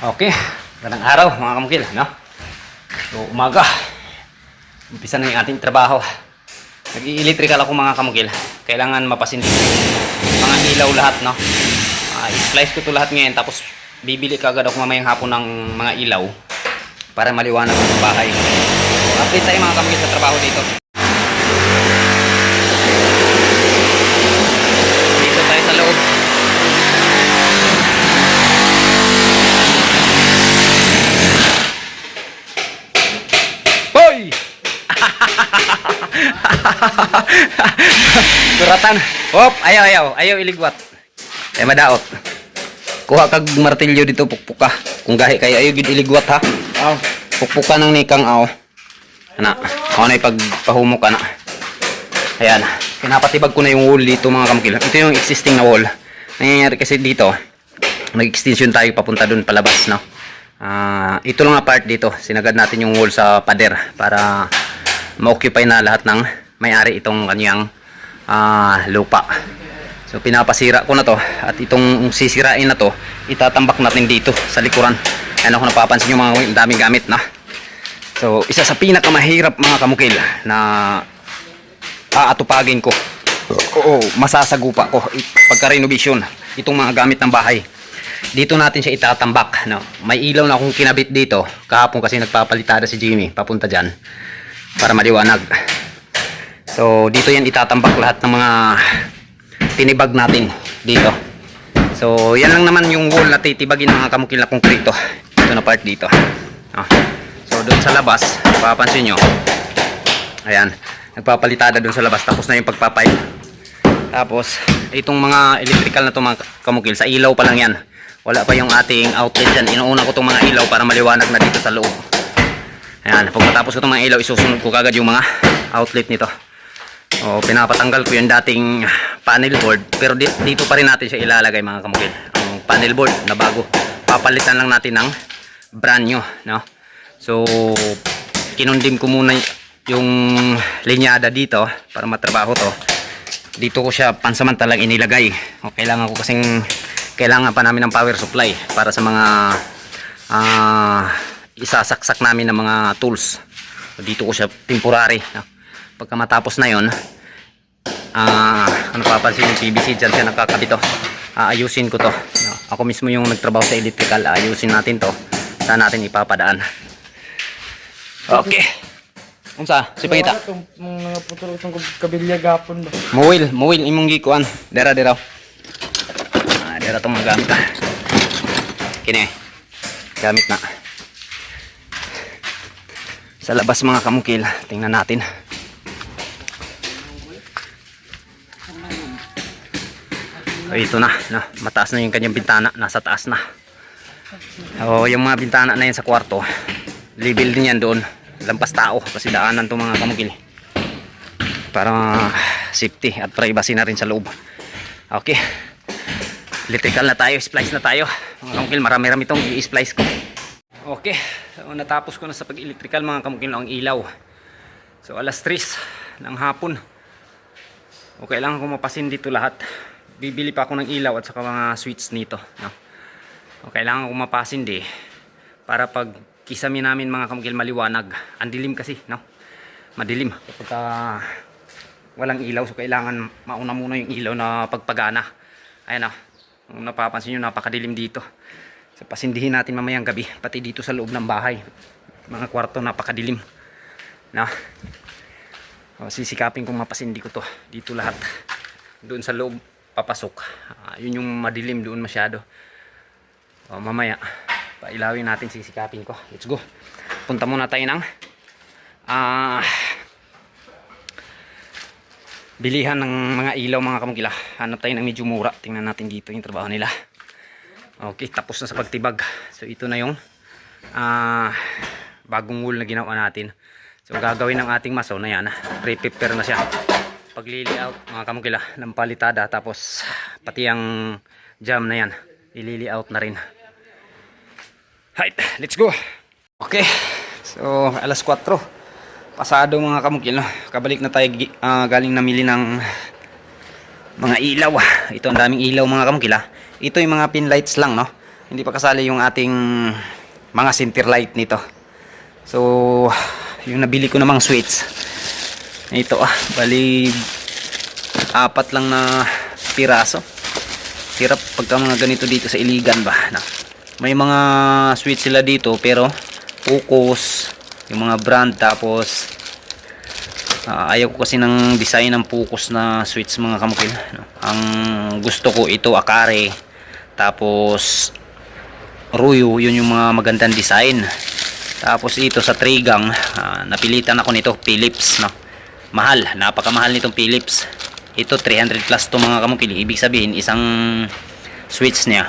Okay, magandang araw mga kamukil, no? So, umaga. Umpisa na yung ating trabaho. Nag-i-electrical ako mga kamukil. Kailangan mapasindig yung mga ilaw lahat, no? I-splice ko to lahat ngayon, tapos bibili kagad ako mamayang hapon ng mga ilaw para maliwanag ang bahay. So, update tayo mga kamukil sa trabaho dito. Dito tayo sa loob. Suratan. Hop, ayaw iligwat. Ay madaot. Kuha kag martilyo dito, pukpuka. Kung gahi kayo ayaw gid iligwat ha. Pukpuka ng nikang aw. Ana, ako na ipagpahumok ana. Ayan, pinapatibag ko na yung wall dito mga kamukil. Ito yung existing na wall. Nangyayari kasi dito, nag-extension tayo papunta dun palabas, no. Ito lang na part dito. Sinagad natin yung wall sa pader para ma-occupy na lahat ng may-ari itong kanyang lupa. So pinapasira ko na to, at itong sisirain na to itatambak natin dito sa likuran. Ano kung napapansin yung mga daming gamit na. So isa sa pinakamahirap mga kamukil na aatupagin ko o masasagupa ko pagka renovation itong mga gamit ng bahay. Dito natin siya itatambak, no? May ilaw na akong kinabit dito kahapon kasi nagpapalitada si Jimmy papunta dyan para maliwanag. So dito yan itatambak lahat ng mga tinibag natin dito. So yan lang naman yung wall na titibagin mga kamukil na konkrito. Ito na part dito. So doon sa labas, papansin nyo, ayan, nagpapalitada doon sa labas, tapos na yung pagpapipe. Tapos itong mga electrical na to mga kamukil, sa ilaw pa lang yan, wala pa yung ating outlet dyan. Inuuna ko itong mga ilaw para maliwanag na dito sa loob. Ayan, pagkatapos ko itong mga ilaw, isusunod ko kagad yung mga outlet nito. O, pinapatanggal ko yung dating panel board, pero dito pa rin natin siya ilalagay mga kamukil. Ang panel board na bago, papalitan lang natin ng brand new, no? So kinundim ko muna yung linyada dito para matrabaho to. Dito ko siya pansamantalang inilagay. O, kailangan ko kasing kailangan pa namin ng power supply para sa mga isasaksak namin ng mga tools. So, dito ko siya temporary, no? Pagka matapos na yon, ano papansin yung PVC dyan siya nakakabit to. Ayusin ko to, no? Ako mismo yung nagtrabaho sa electrical. Ayusin natin to, saan natin ipapadaan. Okay, unsa si pangita mga putol itong kabilya gapon ba? muwil imong gikuan dera dera tong mga gamit kini gamit na sa labas mga kamukil. Tingnan natin. So, ito na, no? Mataas na yung kanyang bintana, nasa taas na. O, yung mga bintana na yan sa kwarto, level din yan doon, lampas tao kasi daanan itong mga kamukil para safety at privacy na rin sa loob. Okay, electrical na tayo, splice na tayo mga kamukil. Marami-rami itong i-splice ko. Okay, so natapos ko na sa pag-electrical mga kamukil ang ilaw. So alas 3 ng hapon. O, kailangan ko mapasin dito lahat. Bibili pa ako ng ilaw at saka mga switch nito, no? O, kailangan ko mapasin para pag kisami namin mga kamukil maliwanag. Ang dilim kasi, no? Madilim kapag walang ilaw. So kailangan mauna muna yung ilaw na pagpagana. Ayan na, kung napapansin nyo, napakadilim dito. So pasindihin natin mamayang gabi, pati dito sa loob ng bahay, mga kwarto, napakadilim, no? O, sisikapin kong mapasindi ko to dito lahat. Doon sa loob papasok, yun yung madilim doon masyado. O, mamaya pailawin natin, sisikapin ko. Let's go. Punta muna tayo ng bilihan ng mga ilaw mga kamukila. Hanap tayo ng medyo mura. Tingnan natin dito yung trabaho nila. Okay, tapos na sa pagtibag. So ito na yung bagong wool na ginawa natin. So gagawin ng ating maso na yan, pre-prepare na siya. Pag-layout mga kamukila ng palitada, tapos pati ang jam na yan i-layout na rin. Right, let's go. Okay, so alas 4 pasado mga kamukil, no? Kabalik na tayo galing namili ng mga ilaw. Ito ang daming ilaw mga kamukil. Ito yung mga pin lights lang, no? hindi pa kasali yung ating mga center light nito. So yung nabili ko namang switch ito, bali 4 lang na piraso. Hirap pagka mga ganito dito sa Iligan ba, no? May mga switch sila dito pero focus yung mga brand, tapos ayaw ko kasi ng design ng focus na switch mga kamukil, no? Ang gusto ko ito Akare, tapos Ruyo, yun yung mga magandang design. Tapos ito sa Trigang, napilitan ako nito Philips, no? Mahal, napakamahal nitong Philips. Ito 300 plus to mga kamukil, ibig sabihin isang switch niya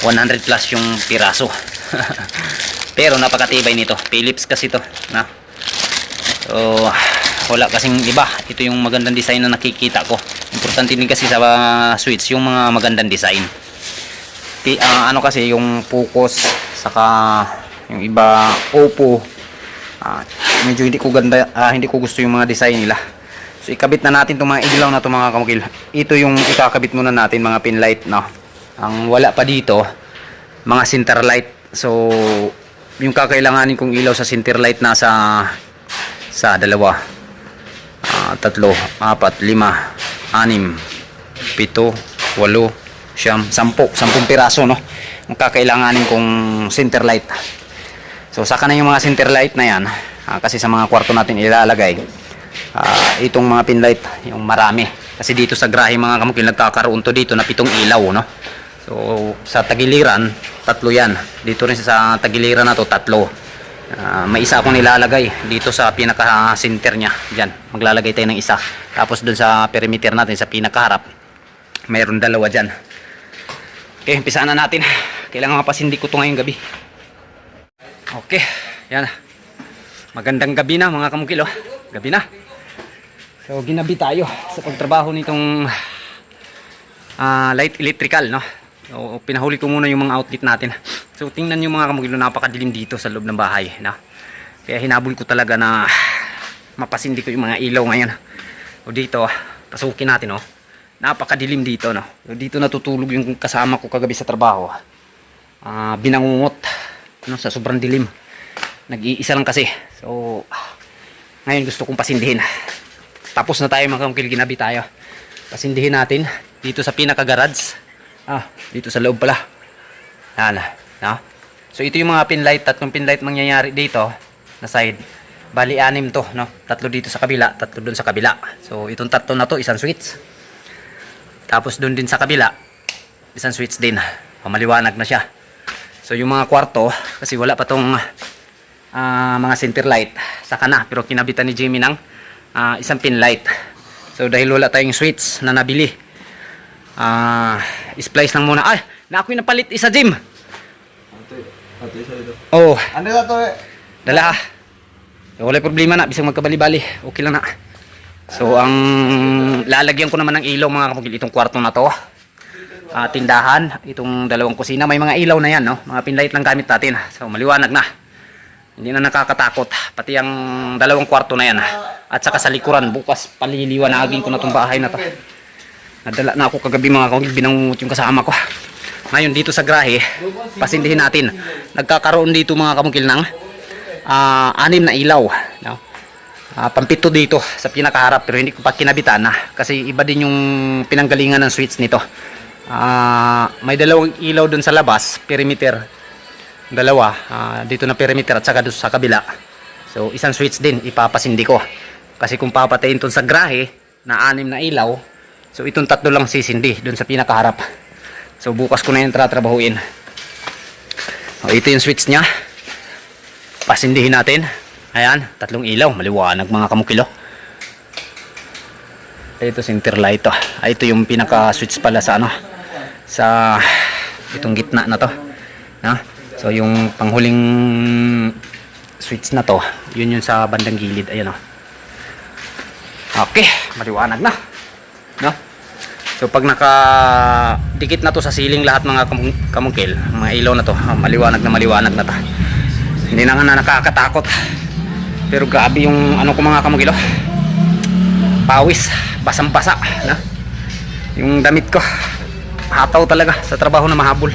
100 plus yung piraso. Pero napakatibay nito, Philips kasi to, no? So wala kasing iba, ito yung magandang design na nakikita ko. Importante din kasi sa switch yung mga magandang design. Ano kasi yung focus, saka yung iba Oppo, medyo hindi ko ganda, hindi ko gusto yung mga design nila. So ikabit na natin itong mga ilaw na ito mga kamukil. Ito yung ikakabit muna natin, mga pin light, no? Ang wala pa dito mga center light. So yung kakailanganin kong ilaw sa center light nasa sa 2, 3, 4, 5, 6, 7, 8, 9, 10 piraso, no? Ang kakailanganin kong center light. So saka na yung mga center light na yan, kasi sa mga kwarto natin ilalagay itong mga pin light, yung marami. Kasi dito sa grahe mga kamukil, nagkakaroon to dito na 7 ilaw, no? So sa tagiliran 3 yan. Dito rin sa tagiliran na to 3. May isa akong nilalagay dito sa pinaka center nya. Diyan, maglalagay tayo ng isa. Tapos dun sa perimeter natin sa pinakaharap, mayroon 2 dyan. Okay, umpisaan na natin. Kailangan mapasindi ko to ngayong gabi. Okay, yan. Magandang gabi na mga kamukil, oh. Gabi na. So ginabi tayo sa pagtrabaho nitong light electrical, no? So pinahuli ko muna yung mga outlet natin. So tingnan nyo mga kamukil, napakadilim dito sa loob ng bahay, no? Kaya hinabol ko talaga na mapasindi ko yung mga ilaw ngayon. O dito, pasukin natin, oh. Napakadilim dito, no? So, dito natutulog yung kasama ko kagabi sa trabaho. Binangungot, no, sa sobrang dilim. Nag-iisa lang kasi. So ngayon gusto kong pasindihin. Tapos na tayo mga kamukil, ginabi tayo. Pasindihin natin dito sa pinaka-garage. Dito sa loob pala. Yan, no? So ito yung mga pin light, 3 pin light mangyayari dito na side. Bali 6 to, no? 3 dito sa kabila, 3 doon sa kabila. So itong 3 na to, isang switch. Tapos doon din sa kabila, isang switch din. Maliwanag na siya. So yung mga kwarto, kasi wala pa tong mga center light, saka na, pero kinabitan ni Jimmy ng isang pin light. So dahil wala tayong switch na nabili, splice lang muna. Ay, na ako'y napalit isa, Jim. Oh, Ano na to eh? dala. So, wala problema na, bisang magkabali-bali, okay lang na. So ang lalagyan ko naman ng ilaw mga kamukil, itong kwarto na to, tindahan, itong 2 kusina, may mga ilaw na yan, no? Mga pin light lang gamit natin. So maliwanag na, hindi na nakakatakot. Pati ang 2 kwarto na yan, at saka sa likuran, bukas paliliwanagin ko na itong bahay na to. Nadala na ako kagabi mga kamukil, binangungot yung kasama ko. Ngayon dito sa grahe, pasindihin natin. Nagkakaroon dito mga kamukil ng 6 na ilaw, no? Pampito dito sa pinakaharap, pero hindi ko pa kinabitan na kasi iba din yung pinanggalingan ng switch nito. May 2 ilaw dun sa labas, perimeter, 2 dito na perimeter, at saka doon sa kabila. So isang switch din ipapasindi ko, kasi kung papatayin tun sa grahe na 6 na ilaw, so itong 3 lang sisindi dun sa pinakaharap. So bukas ko na yung tratrabahuin. Ito yung switch nya, pasindihin natin. Ayan, 3 ilaw, maliwanag mga kamukilo. Ito center light to. Ito yung pinaka switch pala sa sa itong gitna na to, no? So yung panghuling switch na to, yun yung sa bandang gilid, ayan, oh. Okay, maliwanag na, no? So pag nakadikit na to sa ceiling lahat mga kamukil, mga ilaw na to, maliwanag na to. Hindi na nga nakakatakot. Pero grabe yung ko mga kamukilo, pawis, basang-basa, na? Yung damit ko hataw talaga sa trabaho na mahabol.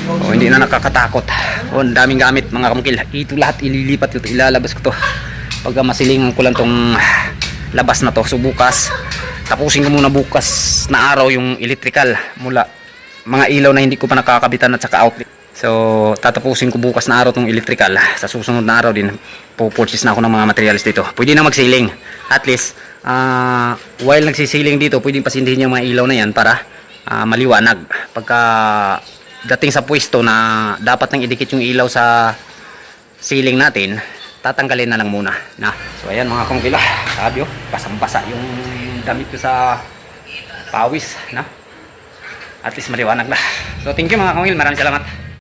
O, hindi na nakakatakot. O, ang daming gamit mga kamukil. Ito lahat ililipat, ito ilalabas ko to pagka masilingan ko lang tong labas na to. So bukas tapusin ko muna bukas na araw yung electrical mula mga ilaw na hindi ko pa nakakabitan at saka outlet. So tatapusin ko bukas na araw tong electrical. Sa susunod na araw din pupurchase na ako ng mga materials dito. Pwede na magsiling at least while nagsisiling dito pwedeng pasindihin yung mga ilaw na yan para maliwanag pagka dating sa pwesto na dapat nang idikit yung ilaw sa ceiling natin, tatanggalin na lang muna na. So ayan mga kamukila, sabi ko basang-basa yung damit ko sa pawis na, at least maliwanag na. So thank you mga kamukil, maraming salamat.